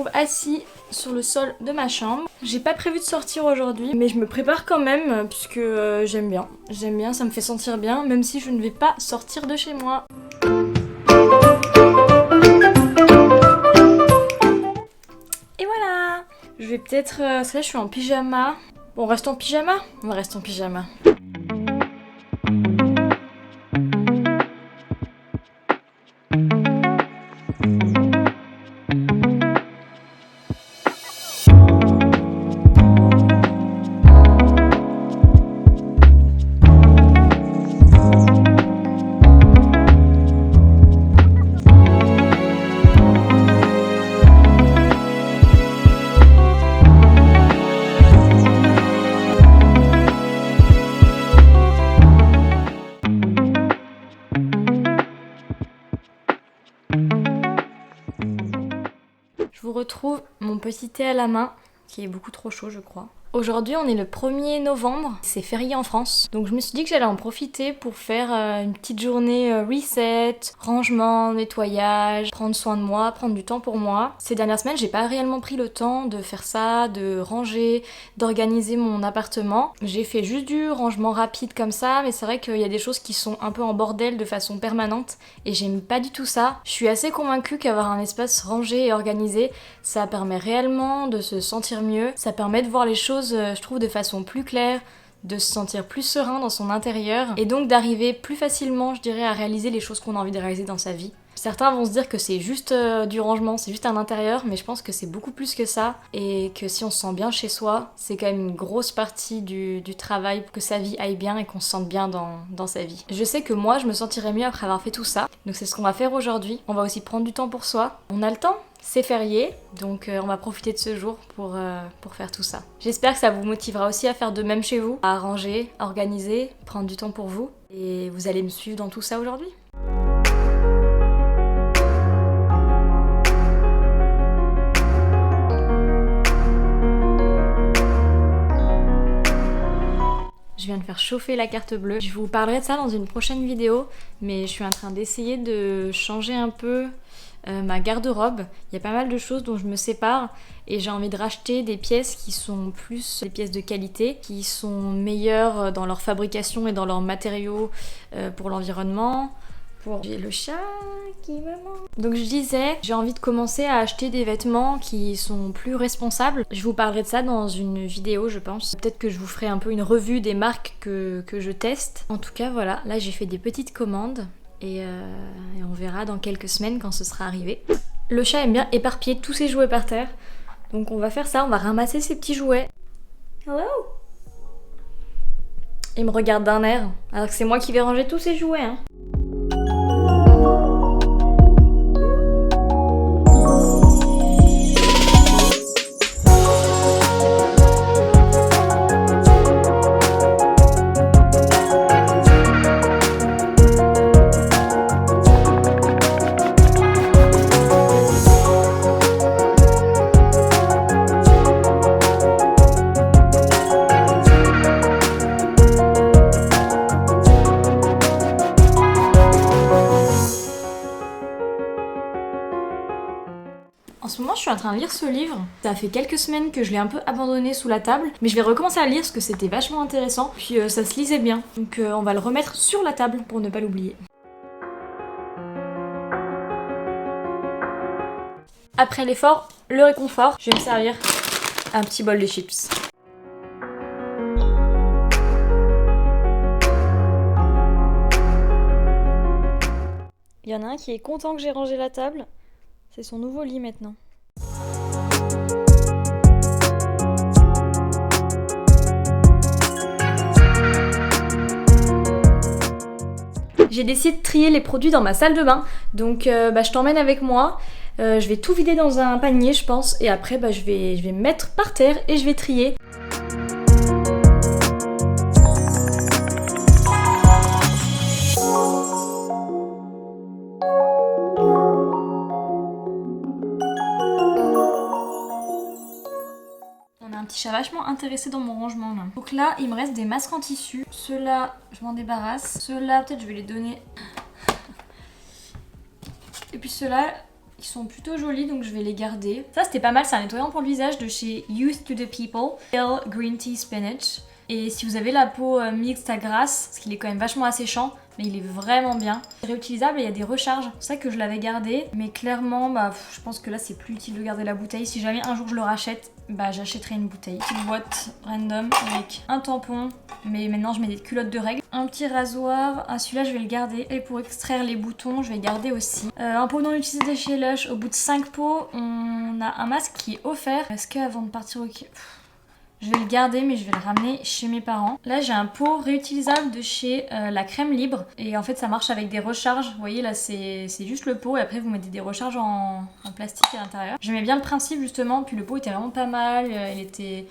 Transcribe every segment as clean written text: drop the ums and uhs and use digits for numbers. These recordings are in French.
retrouve assis sur le sol de ma chambre. J'ai pas prévu de sortir aujourd'hui, mais je me prépare quand même puisque j'aime bien. J'aime bien, ça me fait sentir bien, même si je ne vais pas sortir de chez moi. Et voilà. Je vais peut-être... c'est là, je suis en pyjama. Bon, on reste en pyjama? On reste en pyjama. Je vous retrouve mon petit thé à la main, qui est beaucoup trop chaud je crois. Aujourd'hui on est le 1er novembre, c'est férié en France, donc je me suis dit que j'allais en profiter pour faire une petite journée reset, rangement, nettoyage, prendre soin de moi, prendre du temps pour moi. Ces dernières semaines j'ai pas réellement pris le temps de faire ça, de ranger, d'organiser mon appartement. J'ai fait juste du rangement rapide comme ça, mais c'est vrai qu'il y a des choses qui sont un peu en bordel de façon permanente et j'aime pas du tout ça. Je suis assez convaincue qu'avoir un espace rangé et organisé, ça permet réellement de se sentir mieux, ça permet de voir les choses je trouve de façon plus claire, de se sentir plus serein dans son intérieur et donc d'arriver plus facilement je dirais à réaliser les choses qu'on a envie de réaliser dans sa vie. Certains vont se dire que c'est juste du rangement, c'est juste un intérieur, mais je pense que c'est beaucoup plus que ça et que si on se sent bien chez soi, c'est quand même une grosse partie du travail pour que sa vie aille bien et qu'on se sente bien dans sa vie. Je sais que moi je me sentirais mieux après avoir fait tout ça, donc c'est ce qu'on va faire aujourd'hui. On va aussi prendre du temps pour soi, on a le temps. C'est férié, donc on va profiter de ce jour pour faire tout ça. J'espère que ça vous motivera aussi à faire de même chez vous, à ranger, à organiser, prendre du temps pour vous. Et vous allez me suivre dans tout ça aujourd'hui. Je viens de faire chauffer la carte bleue. Je vous parlerai de ça dans une prochaine vidéo, mais je suis en train d'essayer de changer un peu ma garde-robe. Il y a pas mal de choses dont je me sépare et j'ai envie de racheter des pièces qui sont plus des pièces de qualité, qui sont meilleures dans leur fabrication et dans leurs matériaux pour l'environnement. J'ai le chat qui me manque. Donc je disais, j'ai envie de commencer à acheter des vêtements qui sont plus responsables. Je vous parlerai de ça dans une vidéo je pense. Peut-être que je vous ferai un peu une revue des marques que je teste. En tout cas voilà, là j'ai fait des petites commandes et on verra dans quelques semaines quand ce sera arrivé. Le chat aime bien éparpiller tous ses jouets par terre. Donc on va faire ça, on va ramasser ses petits jouets. Hello! Il me regarde d'un air, alors que c'est moi qui vais ranger tous ses jouets hein. En ce moment je suis en train de lire ce livre, ça fait quelques semaines que je l'ai un peu abandonné sous la table, mais je vais recommencer à le lire parce que c'était vachement intéressant, puis ça se lisait bien, donc on va le remettre sur la table pour ne pas l'oublier. Après l'effort, le réconfort, je vais me servir un petit bol de chips. Il y en a un qui est content que j'ai rangé la table. C'est son nouveau lit maintenant. J'ai décidé de trier les produits dans ma salle de bain, donc je t'emmène avec moi. Je vais tout vider dans un panier je pense, et après je vais me mettre par terre et je vais trier. Un petit chat vachement intéressé dans mon rangement là. Donc là il me reste des masques en tissu. Ceux-là je m'en débarrasse. Ceux-là peut-être je vais les donner. Et puis ceux-là Ils sont plutôt jolis donc je vais les garder. Ça c'était pas mal, c'est un nettoyant pour le visage de chez Youth to the People, Pale Green Tea Spinach. Et si vous avez la peau mixte à grasse, parce qu'il est quand même vachement asséchant, mais il est vraiment bien. Réutilisable et il y a des recharges, c'est pour ça que je l'avais gardé. Mais clairement, je pense que là c'est plus utile de garder la bouteille. Si jamais un jour je le rachète, j'achèterai une bouteille. Petite boîte random avec un tampon, mais maintenant je mets des culottes de règles. Un petit rasoir, celui-là je vais le garder. Et pour extraire les boutons, je vais garder aussi. Un pot non utilisé chez Lush, au bout de 5 pots, on a un masque qui est offert. Est-ce qu'avant de partir au... Je vais le garder mais je vais le ramener chez mes parents. Là j'ai un pot réutilisable de chez La Crème Libre. Et en fait ça marche avec des recharges. Vous voyez là c'est juste le pot et après vous mettez des recharges en plastique à l'intérieur. J'aimais bien le principe justement. Puis le pot était vraiment pas mal. Il était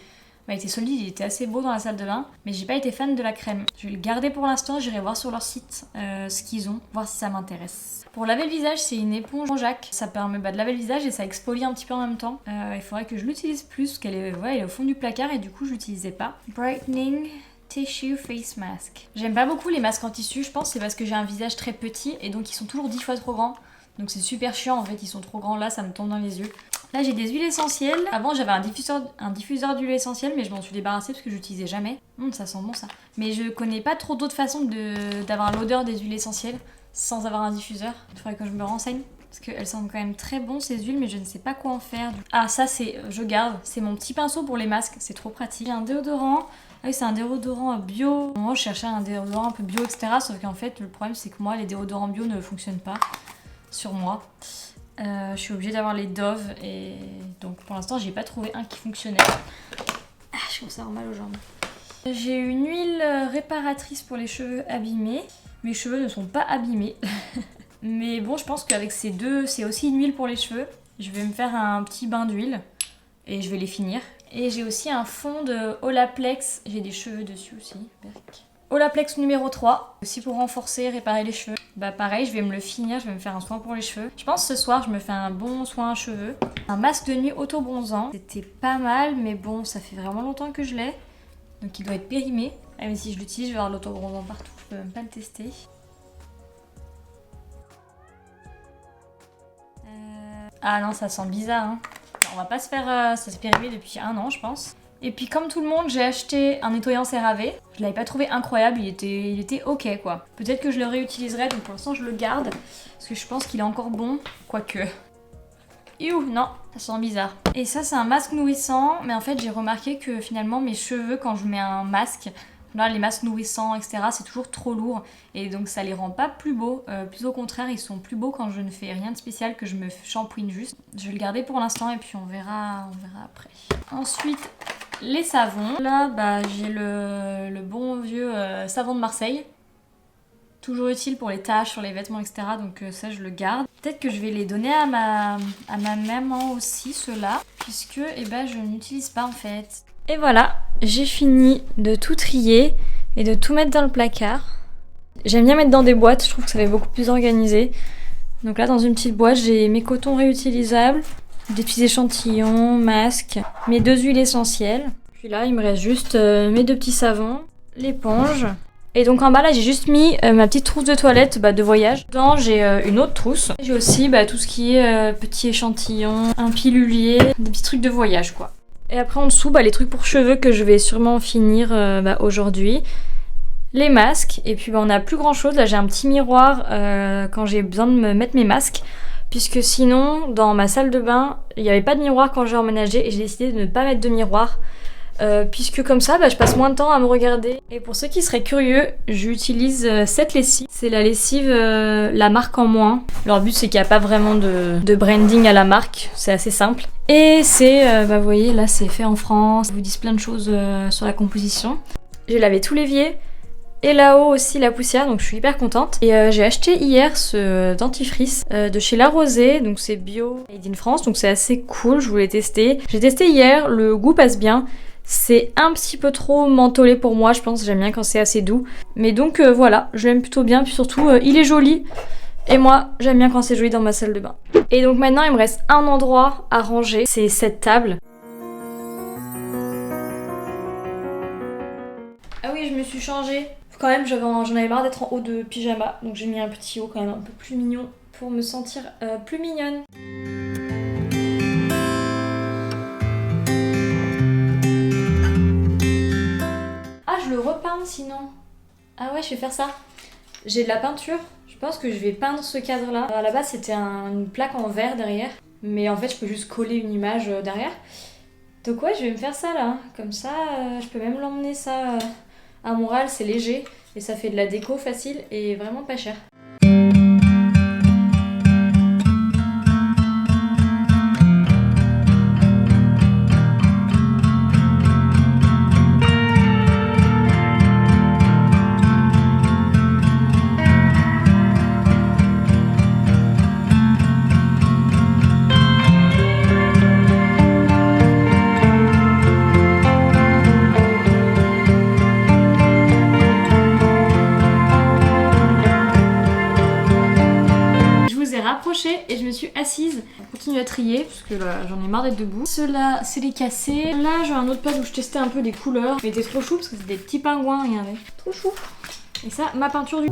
solide, il était assez beau dans la salle de bain. Mais j'ai pas été fan de la crème. Je vais le garder pour l'instant. J'irai voir sur leur site ce qu'ils ont. Voir si ça m'intéresse. Pour laver le visage, c'est une éponge Jack. Ça permet de laver le visage et ça exfolie un petit peu en même temps. Il faudrait que je l'utilise plus parce qu'elle est, elle est au fond du placard et du coup je l'utilisais pas. Brightening Tissue Face Mask. J'aime pas beaucoup les masques en tissu, je pense c'est parce que j'ai un visage très petit et donc ils sont toujours 10 fois trop grands. Donc c'est super chiant en fait, ils sont trop grands là, ça me tombe dans les yeux. Là j'ai des huiles essentielles. Avant j'avais un diffuseur d'huile essentielle mais je m'en suis débarrassée parce que j'utilisais jamais. Ça sent bon ça. Mais je connais pas trop d'autres façons d'avoir l'odeur des huiles essentielles sans avoir un diffuseur. Il faudrait que je me renseigne parce qu'elles sentent quand même très bon ces huiles mais je ne sais pas quoi en faire. Ah ça je garde, c'est mon petit pinceau pour les masques, c'est trop pratique. J'ai un déodorant. Ah oui, c'est un déodorant bio. Moi je cherchais un déodorant un peu bio etc. Sauf qu'en fait le problème c'est que moi les déodorants bio ne fonctionnent pas sur moi. Je suis obligée d'avoir les Dove et donc pour l'instant j'ai pas trouvé un qui fonctionnait. Je commence à avoir mal aux jambes. J'ai une huile réparatrice pour les cheveux abîmés. Mes cheveux ne sont pas abîmés. Mais bon je pense qu'avec ces deux c'est aussi une huile pour les cheveux. Je vais me faire un petit bain d'huile et je vais les finir. Et j'ai aussi un fond de Olaplex. J'ai des cheveux dessus aussi. Olaplex numéro 3, aussi pour renforcer, réparer les cheveux. Pareil, je vais me le finir, je vais me faire un soin pour les cheveux. Je pense ce soir, je me fais un bon soin à cheveux. Un masque de nuit auto-bronzant. C'était pas mal, mais bon, ça fait vraiment longtemps que je l'ai. Donc il doit être périmé. Ah, mais si je l'utilise, je vais avoir l'auto-bronzant partout. Je peux même pas le tester. Ah non, ça sent bizarre. Hein. Alors, on va pas se faire... ça s'est périmé depuis 1 an, je pense. Et puis comme tout le monde, j'ai acheté un nettoyant CeraVe. Je l'avais pas trouvé incroyable, il était ok quoi. Peut-être que je le réutiliserai, donc pour l'instant je le garde. Parce que je pense qu'il est encore bon, quoique. Iouh, non, ça sent bizarre. Et ça c'est un masque nourrissant, mais en fait j'ai remarqué que finalement mes cheveux quand je mets un masque, là les masques nourrissants etc, c'est toujours trop lourd. Et donc ça les rend pas plus beaux, plus au contraire ils sont plus beaux quand je ne fais rien de spécial, que je me shampooine juste. Je vais le garder pour l'instant et puis on verra après. Ensuite... les savons. Là, j'ai le bon vieux savon de Marseille. Toujours utile pour les taches sur les vêtements, etc. Donc ça, je le garde. Peut-être que je vais les donner à ma maman aussi, ceux-là. Puisque, je n'utilise pas en fait. Et voilà, j'ai fini de tout trier et de tout mettre dans le placard. J'aime bien mettre dans des boîtes, je trouve que ça fait beaucoup plus organisé. Donc là, dans une petite boîte, j'ai mes cotons réutilisables. Des petits échantillons, masques, mes 2 huiles essentielles. Puis là, il me reste juste mes 2 petits savons, l'éponge. Et donc en bas, là, j'ai juste mis ma petite trousse de toilette de voyage. Dedans, j'ai une autre trousse. J'ai aussi tout ce qui est petits échantillons, un pilulier, des petits trucs de voyage, quoi. Et après, en dessous, les trucs pour cheveux que je vais sûrement finir aujourd'hui. Les masques. Et puis, on n'a plus grand-chose. Là, j'ai un petit miroir quand j'ai besoin de me mettre mes masques. Puisque sinon, dans ma salle de bain, il n'y avait pas de miroir quand j'ai emménagé et j'ai décidé de ne pas mettre de miroir. Puisque comme ça, je passe moins de temps à me regarder. Et pour ceux qui seraient curieux, j'utilise cette lessive. C'est la lessive La Marque en Moins. Leur but, c'est qu'il n'y a pas vraiment de branding à la marque. C'est assez simple. Et c'est, vous voyez, là, c'est fait en France. Ils vous disent plein de choses sur la composition. J'ai lavé tout l'évier. Et là-haut aussi la poussière, donc je suis hyper contente. Et j'ai acheté hier ce dentifrice de chez La Rosée, donc c'est bio made in France, donc c'est assez cool, je voulais tester. J'ai testé hier, le goût passe bien. C'est un petit peu trop mentholé pour moi, je pense, j'aime bien quand c'est assez doux. Mais donc voilà, je l'aime plutôt bien, puis surtout il est joli. Et moi, j'aime bien quand c'est joli dans ma salle de bain. Et donc maintenant, il me reste un endroit à ranger, c'est cette table. Ah oui, je me suis changée. Quand même, j'en avais marre d'être en haut de pyjama, donc j'ai mis un petit haut quand même un peu plus mignon pour me sentir plus mignonne. Ah, je le repeins sinon. Ah ouais, je vais faire ça. J'ai de la peinture. Je pense que je vais peindre ce cadre-là. À la base, c'était une plaque en verre derrière. Mais en fait, je peux juste coller une image derrière. Donc ouais, je vais me faire ça là. Comme ça, je peux même l'emmener ça à Montréal. C'est léger et ça fait de la déco facile et vraiment pas cher. Rapproché et je me suis assise. On continue à trier parce que là j'en ai marre d'être debout. Ceux-là c'est les cassés. Là j'ai un autre pad où je testais un peu les couleurs. Mais c'était trop chou parce que c'est des petits pingouins, regardez. Trop chou. Et ça, ma peinture du...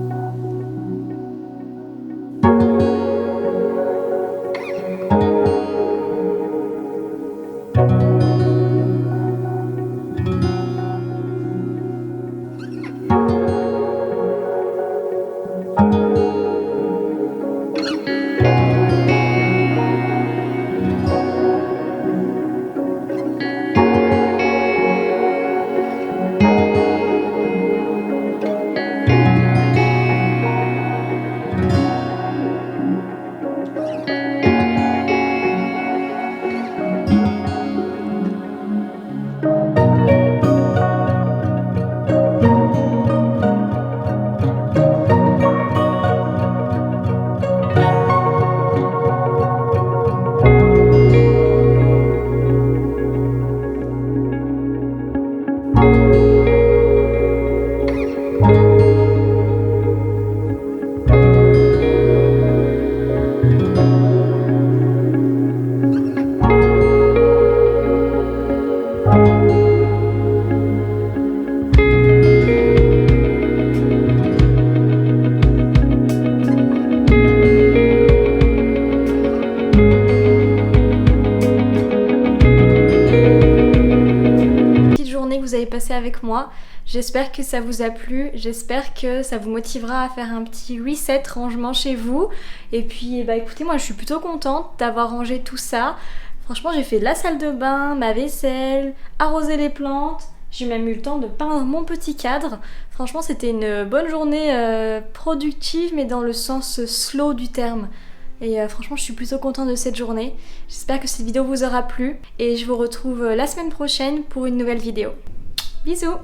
Vous avez passé avec moi. J'espère que ça vous a plu, j'espère que ça vous motivera à faire un petit reset rangement chez vous. Et puis bah écoutez, moi je suis plutôt contente d'avoir rangé tout ça. Franchement, j'ai fait la salle de bain, ma vaisselle, arroser les plantes. J'ai même eu le temps de peindre mon petit cadre. Franchement, c'était une bonne journée productive, mais dans le sens slow du terme. Et franchement, je suis plutôt contente de cette journée. J'espère que cette vidéo vous aura plu. Et je vous retrouve la semaine prochaine pour une nouvelle vidéo. Bisous!